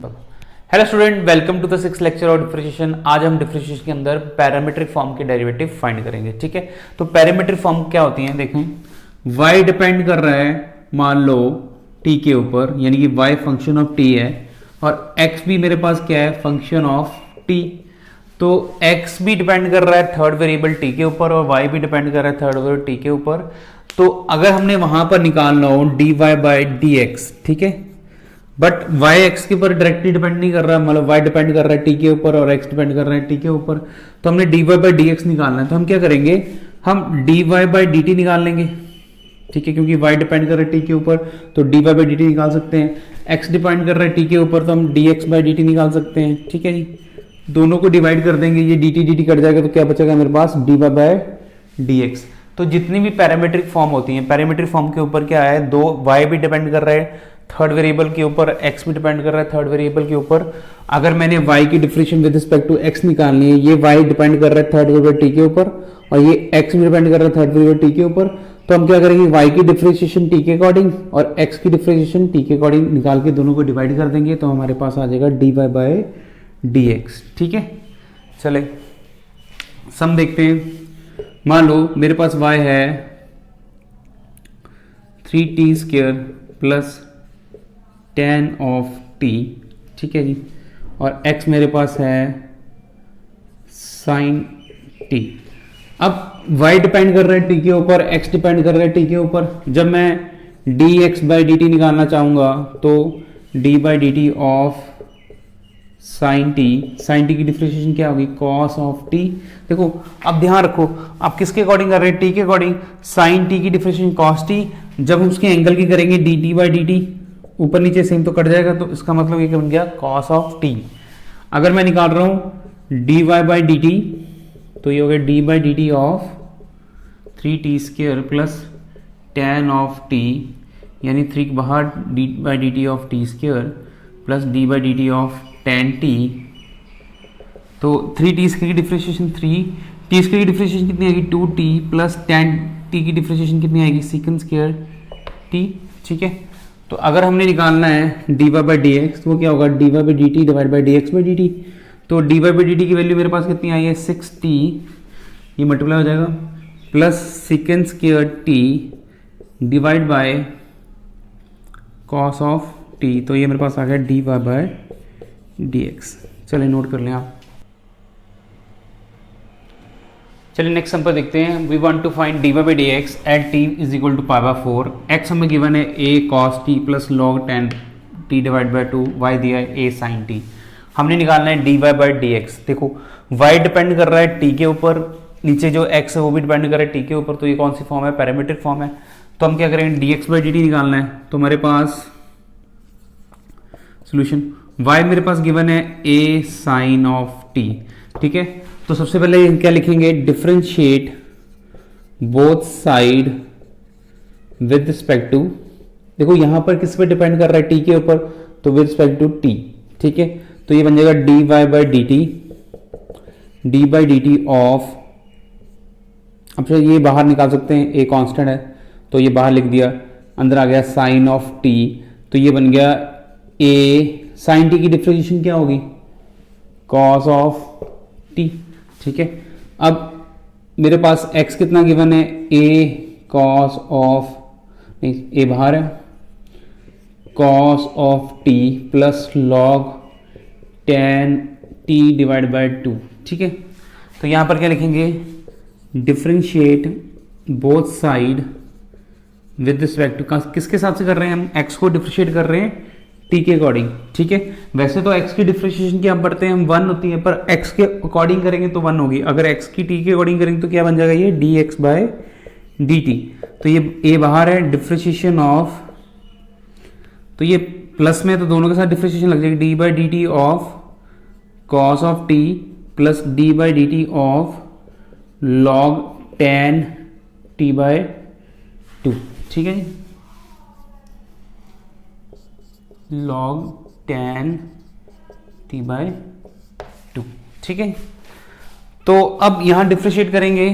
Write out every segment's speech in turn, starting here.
Hello student, welcome to the six lecture of differentiation. आज हम differentiation के अंदर पैरामीट्रिक फॉर्म के डेरिवेटिव फाइंड करेंगे। ठीक है, तो पैरामीट्रिक फॉर्म क्या होती हैं देखें। y डिपेंड कर रहा है मान लो t के ऊपर, यानी कि y फंक्शन ऑफ t है, और x भी मेरे पास क्या है, फंक्शन ऑफ t। तो x भी डिपेंड कर रहा है थर्ड वेरिएबल t के ऊपर, और y भी डिपेंड कर रहा है थर्ड वेरिएबल t के ऊपर। तो अगर हमने वहां पर निकालना हो dy बाई डी एक्स, ठीक है, बट y x के ऊपर डायरेक्टली डिपेंड नहीं कर रहा, मतलब y डिपेंड कर रहा है t के ऊपर और x डिपेंड कर रहा है t के ऊपर। तो हमने dy बाई डी एक्स निकालना है, तो हम क्या करेंगे, हम dy बाई डी टी निकाल लेंगे। ठीक है, क्योंकि y डिपेंड कर रहा है t के ऊपर, तो dy बाई डी टी निकाल सकते हैं। x डिपेंड कर रहा है t के ऊपर, तो हम dx बाई डी टी निकाल सकते हैं। ठीक है जी, दोनों को डिवाइड कर देंगे, ये dt कट जाएगा, तो क्या बचेगा मेरे पास, dy बाई डी एक्स। तो जितनी भी पैरामीट्रिक फॉर्म होती हैं, पैरामीट्रिक फॉर्म के ऊपर क्या है, दो y भी डिपेंड कर रहा है थर्ड वेरिएबल के ऊपर, x भी डिपेंड कर रहा है थर्ड वेरिएबल के ऊपर। अगर मैंने y की differentiation with respect to x निकालनी है, ये y डिपेंड कर रहा है थर्ड वेरिएबल t के ऊपर, और ये x भी डिपेंड कर रहा है थर्ड वेरिएबल t के ऊपर। तो हम क्या करेंगे, y की डिफरेंशिएशन t के अकॉर्डिंग और x की डिफरेंशिएशन t के अकॉर्डिंग निकाल के दोनों को डिवाइड कर देंगे, तो हमारे पास आ जाएगा dy बाई डी एक्स। ठीक है, चले सम देखते हैं। मान लो मेरे पास y है 3t square plus tan of t, ठीक है जी, और x मेरे पास है sin t। अब y डिपेंड कर रहा है t के ऊपर, x डिपेंड कर रहा है t के ऊपर। जब मैं dx बाई डी टी निकालना चाहूंगा, तो d by d t of sin t की डिफरेंशिएशन क्या होगी, cos ऑफ t। देखो अब ध्यान रखो, आप किसके अकॉर्डिंग कर रहे हैं, t के अकॉर्डिंग। sin t की डिफरेंशिएशन cos t, जब हम उसके एंगल की करेंगे dt बाई डी टी, ऊपर नीचे सेम तो कट जाएगा, तो इसका मतलब ये बन गया cos ऑफ t। अगर मैं निकाल रहा हूं dy बाई डी टी, तो ये हो गया d by d t of 3t square plus tan of t, यानी 3 के बाहर d by d t of t square plus d by d t of tan t। तो 3t स्क्वायर की differentiation 3t square की differentiation कितनी आएगी, 2t plus tan t की differentiation कितनी आएगी, सेकंड स्क्वायर t। ठीक है, तो अगर हमने निकालना है dy बाई डी एक्स, तो वो क्या होगा, dy by d T divide by dx by d T. तो dy बाई डी टी की वैल्यू मेरे पास कितनी आई है, 6t, ये मल्टीप्लाई हो जाएगा, plus second square t divide by cos of t। तो ये मेरे पास आ गया dy बाई डी एक्स। चलिए नोट कर लें आप। चलिए नेक्स्ट सम पर देखते हैं। We want to find dy by D x at t is equal to pi by 4। x हमें गिवन है a cos t plus log tan t divide by 2, y दिया है a sin t। हमने निकालना है dy बाई डी एक्स। देखो y depend कर रहा है t के ऊपर, नीचे जो x है वो भी डिपेंड कर रहा है t के ऊपर, तो ये कौन सी फॉर्म है, पैरामीट्रिक फॉर्म है। तो हम क्या करेंगे, dx बाई डी टी निकालना है। तो हमारे पास सोल्यूशन, y मेरे पास गिवन है a sin ऑफ t। ठीक है, तो सबसे पहले क्या लिखेंगे, differentiate both side with respect to, देखो यहां पर किस पे डिपेंड कर रहा है, t के ऊपर, तो विद रिस्पेक्ट टू t। ठीक है, तो ये बन जाएगा dy by d T, D by d t of, अब ये बाहर निकाल सकते हैं, a कांस्टेंट है तो ये बाहर लिख दिया, अंदर आ गया sin ऑफ t, तो ये बन गया a sin t की डिफरेंशिएशन क्या होगी, cos ऑफ t। ठीक है, अब मेरे पास x कितना गिवन है, a cos ऑफ, नहीं a बाहर है, cos of t plus log tan t divide by 2। ठीक है, तो यहां पर क्या लिखेंगे, differentiate both side with respect to, किसके साथ से कर रहे हैं हम, x को डिफरेंशिएट कर रहे हैं t के अकॉर्डिंग। ठीक है, वैसे तो x की डिफरेंशिएशन क्या हम पढ़ते हैं, हम 1 होती है, पर x के अकॉर्डिंग करेंगे तो 1 होगी। अगर x की t के अकॉर्डिंग करेंगे तो क्या बन जाएगा, ये dx बाय dt। तो ये a बाहर है, डिफरेंशिएशन ऑफ, तो ये प्लस में, तो दोनों के साथ डिफरेंशिएशन लग जाएगी, d by d t of cos of t plus d by d t of log tan t by 2। ठीक है जी, log tan t बाय 2। ठीक है, तो अब यहां डिफरेंशिएट करेंगे,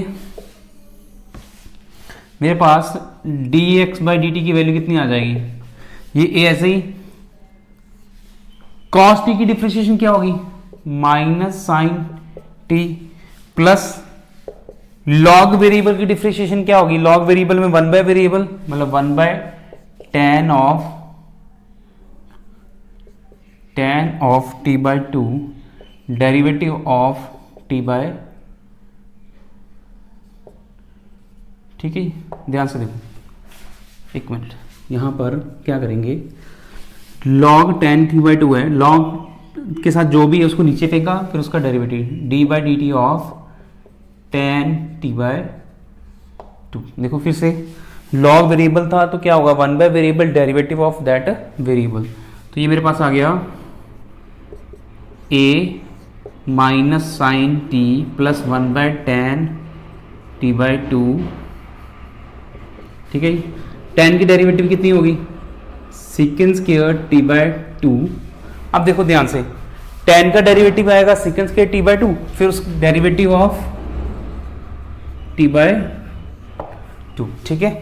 मेरे पास dx बाई डी टी की वैल्यू कितनी आ जाएगी, ये a ऐसे ही कॉस टी की डिफ्रेंशिएशन क्या होगी, minus sine t, plus log variable की डिफ्रेंशिएशन क्या होगी, लॉग वेरिएबल में 1 बाय वेरिएबल मतलब 1 by tan of t by 2 derivative of t by, ठीक है। ध्यान से देखो, एक मिनट, यहां पर क्या करेंगे, log tan t बाई 2 है, log के साथ जो भी है उसको नीचे फेंका, फिर उसका derivative d by d t of tan t by 2। देखो फिर से log वेरिएबल था तो क्या होगा, 1 by variable derivative of that variable. तो ये मेरे पास आ गया a minus sine t plus 1 by tan t by 2, ठीक है। tan की डेरिवेटिव कितनी होगी, सेकेंड स्क्वायर टी बाय 2। अब देखो ध्यान से, tan का डेरिवेटिव आएगा सेकेंड स्क्वायर टी बाय 2, फिर उस डेरिवेटिव ऑफ टी बाय 2, ठीक है।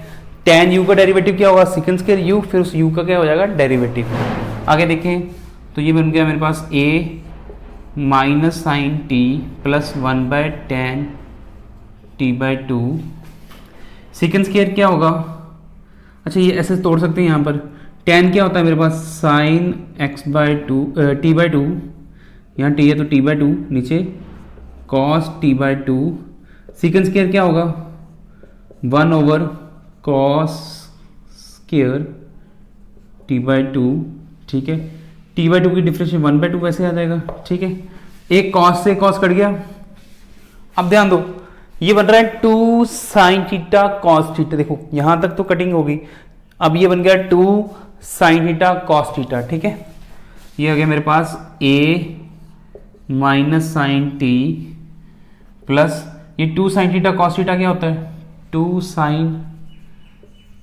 tan u का डेरिवेटिव क्या होगा, सेकेंड स्क्वायर u, फिर उस u का क्या हो जाएगा डेरिवेटिव। आगे देखें तो ये बन गया मेरे पास a minus sine t plus 1 by tan t by 2, second square क्या होगा, अच्छा ये ऐसे तोड़ सकते हैं यहाँ पर, tan क्या होता है मेरे पास sine x by 2 T by 2, यहाँ t है तो t बाय 2, नीचे cos t by 2, second square क्या होगा 1 over cos square t by 2, ठीक है। t बाय 2 की डिफरेंशिएशन 1 बाय 2 वैसे आ जाएगा, ठीक है। एक cos से cos कट गया। अब ध्यान दो, ये बन रहा है 2 साइन थीटा cos थीटा, देखो यहां तक तो कटिंग होगी। अब ये बन गया 2 साइन थीटा cos थीटा, ठीक है। ये आ गया मेरे पास a minus sine t plus ये 2 साइन थीटा cos थीटा क्या होता है,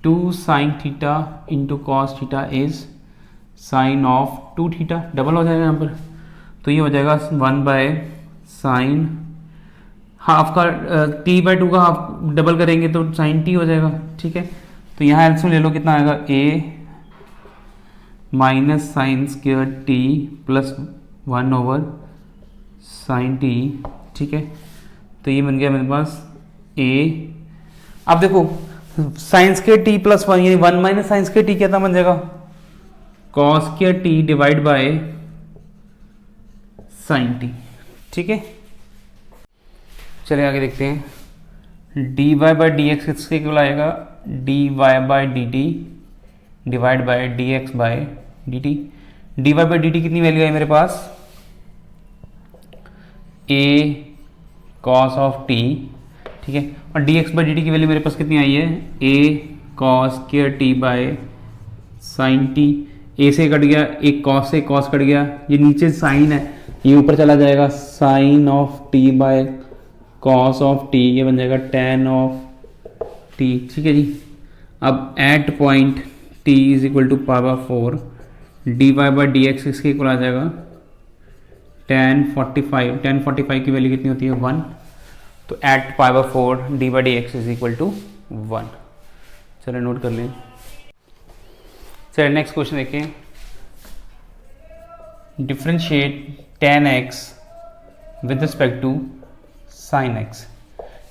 2 sine theta into cos theta is sine of 2 theta, double हो जाएगा यहाँ पर। तो ये हो जाएगा 1 बाय साइन हाफ का t बाय 2 का हाफ डबल करेंगे तो साइन t हो जाएगा, ठीक है। तो यहाँ एल्सियम ले लो, कितना आएगा a minus sine square t plus 1 over sine t, ठीक है। तो ये बन गया मेरे पास a। अब देखो साइन स्क्वायर t प्लस 1 यानी 1 माइनस साइन स्क्वायर t क्या बन जाएगा, cos square t divide by sine t, ठीक है। चलिए आगे देखते हैं, dy बाई डी एक्स किसके इक्वल आएगा, dy by d T divide by D X by d T. dy by d T कितनी वैल्यू है मेरे पास, a cos ऑफ t, ठीक है। और dx बाई डी टी की वैल्यू मेरे पास कितनी आई है, a cos square t by sine t। a से कट गया, एक cos से cos कट गया, ये नीचे साइन है, ये ऊपर चला जाएगा sine of t by cos of t, ये बन जाएगा tan ऑफ t, ठीक है जी। अब at point t is equal to power 4 dy by D x इसके इक्वल आ जाएगा tan 45 की वैल्यू कितनी होती है 1, तो at power 4 dy by D x is equal to 1। चलिए नोट कर लें। चलिए नेक्स्ट क्वेश्चन देखें, differentiate tan x with respect to sin x,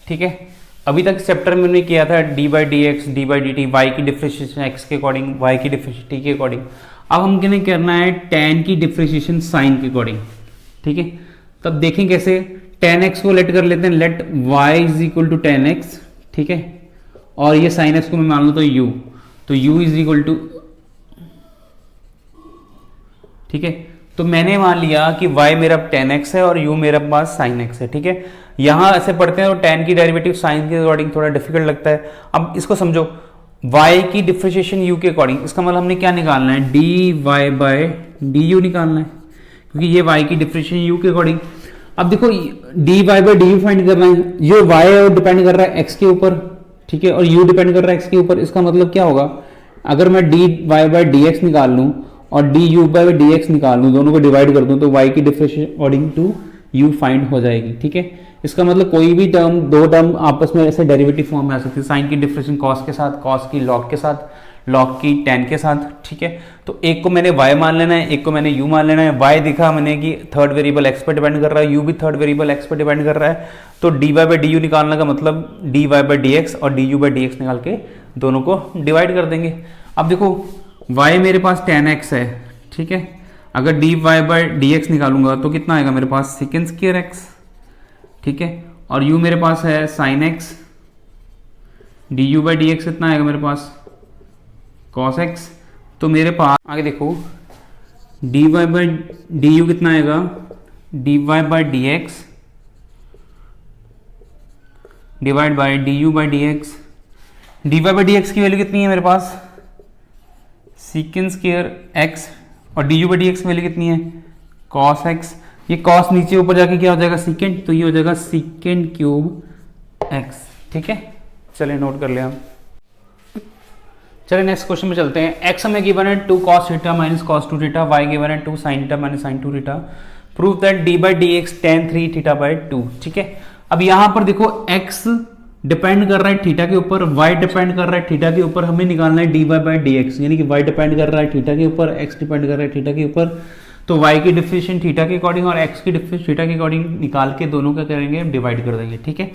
ठीक है। अभी तक चैप्टर में हमने किया था d by D x, d by d t, y की डिफरेंशिएशन x के अकॉर्डिंग, y की डिफरेंशिएशन t के अकॉर्डिंग। अब हम क्या करना है, tan की डिफरेंशिएशन sin के अकॉर्डिंग, ठीक है। तब देखें कैसे, tan x को लेट कर लेते हैं, let y is equal to tan x, ठीक है। और ये sin x को मैं मान लूँ तो u, तो u इज इक्वल टू, ठीक है। तो मैंने मान लिया कि y मेरा tan x है और u मेरा पास sin x है, ठीक है। यहां ऐसे पढ़ते हैं तो tan की डेरिवेटिव sin के अकॉर्डिंग थोड़ा डिफिकल्ट लगता है। अब इसको समझो, y की डिफरेंशिएशन u के अकॉर्डिंग, इसका मतलब हमने क्या निकालना है, dy बाय du निकालना है, क्योंकि ये y की डिफरेंशिएशन u के अकॉर्डिंग। अब देखो dy बाय du फाइंड करना है, ये y डिपेंड कर रहा है x के ऊपर, ठीक है, और u डिपेंड कर रहा है x के ऊपर। इसका मतलब क्या होगा, अगर मैं dy बाय dx निकाल लूं और du बाय dx निकाल लूं, दोनों को डिवाइड कर दूं, तो y की differentiation according to u find हो जाएगी, ठीक है। इसका मतलब कोई भी टर्म, दो टर्म आपस में ऐसे डेरिवेटिव फॉर्म में आ सकती है, साइन की डिफरेंशिएशन कॉस के साथ, कॉस की लॉग के साथ, log की tan के साथ, ठीक है। तो एक को मैंने y मान लेना है, एक को मैंने u मान लेना है। y दिखा मैंने कि थर्ड वेरिएबल x पर डिपेंड कर रहा है, u भी थर्ड वेरिएबल x पर डिपेंड कर रहा है। तो dy बाई डी यू निकालने का मतलब dy बाई डी एक्स और du बाई डी एक्स निकाल के दोनों को डिवाइड कर देंगे। अब देखो y मेरे पास tan x है, ठीक है। अगर dy बाई डी एक्स निकालूंगा तो कितना आएगा मेरे पास सेकेंड स्क्वायर x, ठीक है। और u मेरे पास है sin x, du by D x कितना आएगा मेरे पास cos x। तो मेरे पास आगे देखो dy बाई डी यू कितना आएगा dy by D x divide by du by D x. dy by D x की वैल्यू कितनी है मेरे पास सीकेंड स्क्वायर x और du बाई डी एक्स की वैल्यू कितनी है cos x। ये cos नीचे ऊपर जाके क्या हो जाएगा सीकेंड, तो ये हो जाएगा सीकेंड क्यूब x, ठीक है। चलिए नोट कर लिया। चलिए नेक्स्ट क्वेश्चन में चलते हैं। x हमें गिवन है 2 cos theta minus cos 2 theta, y given है 2 sin theta minus sin 2 theta. Prove that d by D x tan 3 theta by 2, ठीक है। अब यहां पर देखो x डिपेंड कर रहा है थीटा के ऊपर, y डिपेंड कर रहा है थीटा के ऊपर, हमें निकालना है dy बाई डी एक्स, यानी कि y डिपेंड कर रहा है थीटा के ऊपर, x डिपेंड कर रहा है थीटा के ऊपर। तो y की डिफरेंशिएशन थीटा के अकॉर्डिंग और x की डिफरेंशिएशन थीटा के अकॉर्डिंग निकाल के दोनों का करेंगे डिवाइड कर देंगे, ठीक है।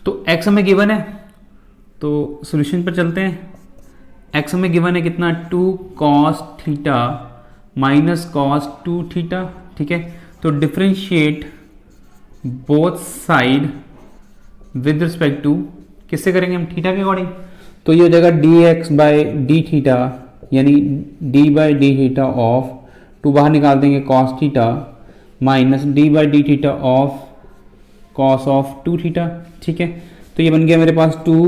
तो x हमें गिवन है, तो सॉल्यूशन पर चलते हैं। x हमें गिवन है कितना 2 cos theta minus cos 2 theta, ठीक है। तो differentiate both side with respect to किससे करेंगे हम थीटा के अकॉर्डिंग। तो ये हो जाएगा dx बाई डी थीटा, यानी d by D theta of 2 बाहर निकाल देंगे cos theta minus d by D theta of cos of 2 theta, ठीक है। तो ये बन गया मेरे पास 2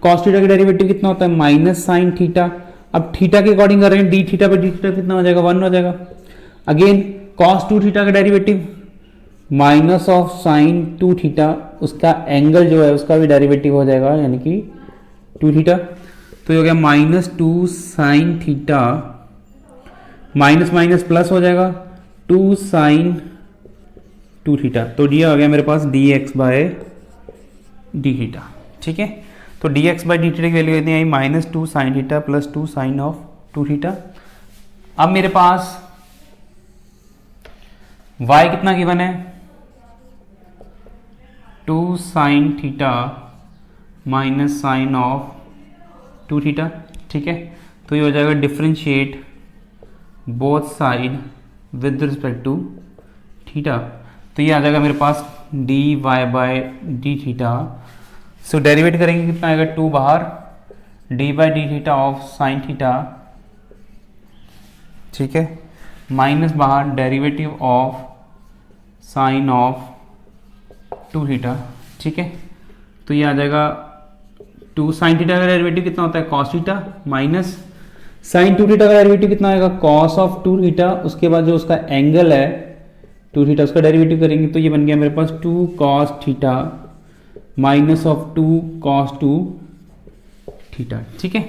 cos थीटा का डेरिवेटिव कितना होता है माइनस साइन थीटा। अब थीटा के अकॉर्डिंग कर रहे हैं, D theta by D theta कितना हो जाएगा 1 हो जाएगा। अगेन cos 2 थीटा का derivative minus of sine 2 theta, उसका एंगल जो है उसका भी डेरिवेटिव हो जाएगा, यानी कि 2 थीटा। तो ये हो गया minus 2 sine theta, minus minus plus हो जाएगा 2 साइन 2 थीटा। तो ये हो गया मेरे पास dx बाय डी थीटा, ठीक है। तो dx बाई डी थीटा की वैल्यू कितनी आई minus 2 sine theta plus 2 sine of 2 theta. अब मेरे पास y कितना गिवन है 2 sine theta minus sine of 2 theta, ठीक है। तो ये हो जाएगा differentiate both side with respect to theta. तो ये आ जाएगा मेरे पास dy by D theta. So derivative करेंगे कितना आएगा 2 बाहर d by D theta of sine theta, ठीक है, माइनस बाहर derivative of sine of 2 theta, ठीक है। तो ये आ जाएगा 2 साइन थीटा का डेरिवेटिव कितना होता है cos theta minus sine 2 theta का डेरिवेटिव कितना आएगा cos ऑफ 2 थीटा। उसके बाद जो उसका एंगल है 2 थीटा उसका डेरिवेटिव करेंगे, तो ये बन गया मेरे पास 2 cos theta minus of 2 cos 2 theta, ठीक है।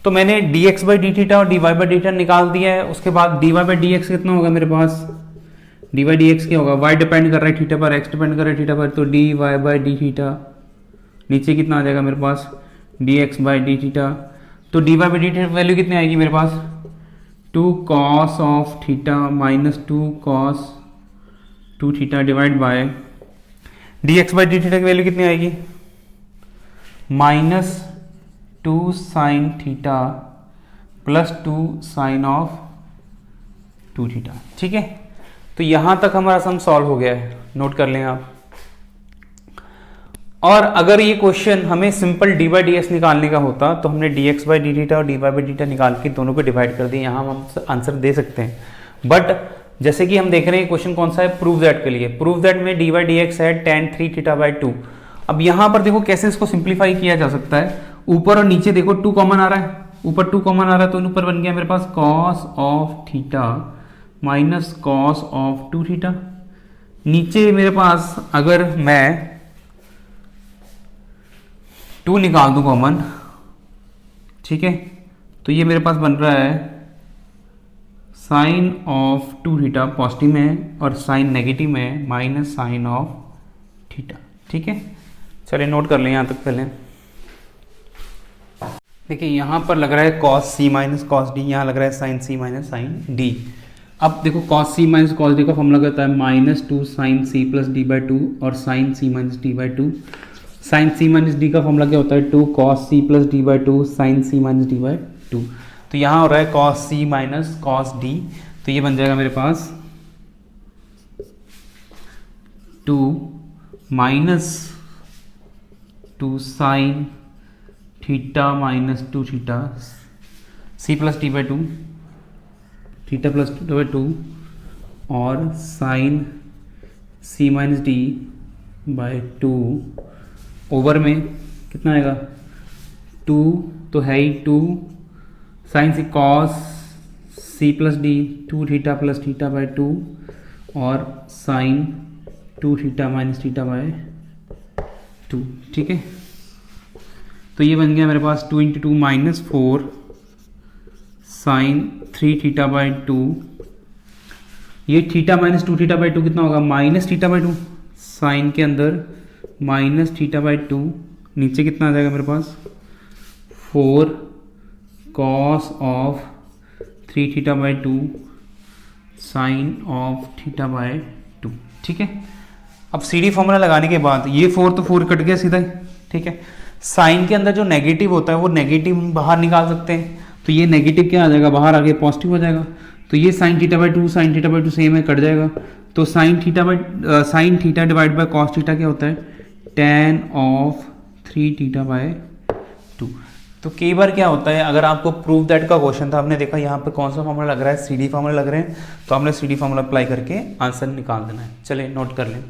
तो मैंने dx बाई डी थीटा और dy बाई डी थीटा निकाल दिया है। उसके बाद dy बाई डी एक्स कितना होगा मेरे पास, dy बाई डी एक्स क्या होगा, y डिपेंड कर रहा है थीटा पर, x डिपेंड कर रहा है थीटा पर, तो dy बाई डी थीटा नीचे कितना आ जाएगा मेरे पास dx बाई डी थीटा। तो dy by D theta value कितनी आएगी मेरे पास 2 cos of theta minus 2 cos 2 theta divide by dx by D theta की वैल्यू कितनी आएगी minus 2 sine theta plus 2 sine of 2 theta, ठीक है। तो यहां तक हमारा सम सॉल्व हो गया है, नोट कर लें आप। और अगर ये क्वेश्चन हमें simple D by D X निकालने का होता तो हमने D X by D theta और D Y by D theta निकाल के दोनों को डिवाइड कर दिए, यहाँ हम आंसर दे सकते हैं। बट जैसे कि हम देख रहे हैं क्वेश्चन कौन सा है, प्रूव दैट के लिए। प्रूव दैट में डी बाई डी एक्स है tan 3 थीटा बाई 2। अब यहाँ पर देखो कैसे इसको सिंप्लीफाई किया जा सकता है। ऊपर और नीचे देखो 2 कॉमन आ रहा है, ऊपर 2 कॉमन आ रहा है, तो ऊपर बन गया मेरे पास cos of theta minus cos of 2 theta. नीचे मेरे पास अगर मैं 2 निकाल दूं कॉमन, ठीक है, तो ये मेरे पास बन रहा है साइन ऑफ 2 थीटा पॉजिटिव में है और साइन नेगेटिव में है माइनस साइन ऑफ थीटा, ठीक है। चलिए नोट कर लें यहाँ तक पहले। देखिए यहाँ पर लग रहा है cos C minus cos D, यहाँ लग रहा है sine C minus sine D. अब देखो cos C minus cos D का फॉर्मूला क्या होता है, -2 sine C plus D by two और sine C minus D by two. Sine C minus D का फॉर्मूला क्या होता है, 2 cos C plus D by two sine C minus D by two. तो यहाँ हो रहा है cos C minus cos D, तो ये बन जाएगा मेरे पास 2 -2 sine theta minus 2 theta C plus D by two theta plus D by two और sine C minus D by two over में कितना आएगा 2 तो है ही 2 sine C cos C plus D 2 theta plus theta by two और sine 2 theta minus theta by two. ठीक है, तो ये बन गया मेरे पास 2 × 2 -4 साइन 3 थीटा बाई टू। ये theta minus 2 theta by two कितना होगा, minus theta by two, sine के अंदर माइनस थीटा बाई टू, नीचे कितना आ जाएगा मेरे पास 4 cos of 3 theta by two sine of theta by two. ठीक है, अब सी डी फॉर्मूला लगाने के बाद ये 4 तो 4 कट गया सीधा ही। ठीक है, साइन के अंदर जो नेगेटिव होता है वो नेगेटिव हम बाहर निकाल सकते हैं, तो ये नेगेटिव क्या आ जाएगा बाहर, आगे पॉजिटिव हो जाएगा। तो ये sine theta by two sine theta by to same है, कट जाएगा। तो sine theta divide by cos theta क्या होता है, tan of 3 theta by two. तो कई बार क्या होता है, अगर आपको प्रूव दैट का क्वेश्चन था, आपने देखा यहाँ पर कौन सा फॉर्मूला लग रहा है, सी डी फॉर्मूला लग रहे हैं, तो आपने सी डी फॉर्मूला अप्लाई करके आंसर निकाल देना है। चलिए नोट कर लें।